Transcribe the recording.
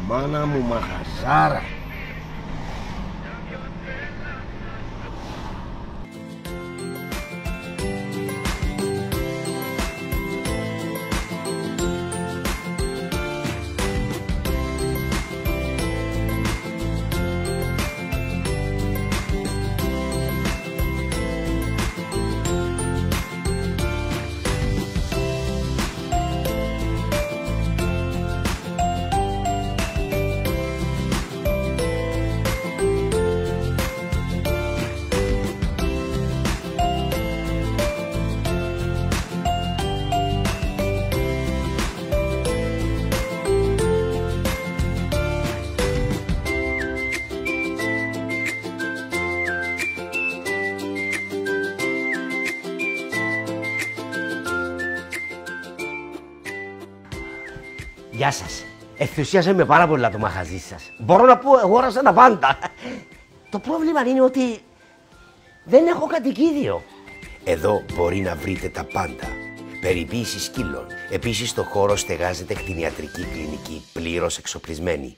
μάνα μου μαχαζάρα. Γεια σας. Ενθουσιάζομαι πάρα πολλά το μαγαζί σας. Μπορώ να πω, αγόρασα τα πάντα. Το πρόβλημα είναι ότι δεν έχω κατοικίδιο. Εδώ μπορεί να βρείτε τα πάντα. Περιποίηση σκύλων. Επίσης στο χώρο στεγάζεται κτηνιατρική κλινική πλήρως εξοπλισμένη.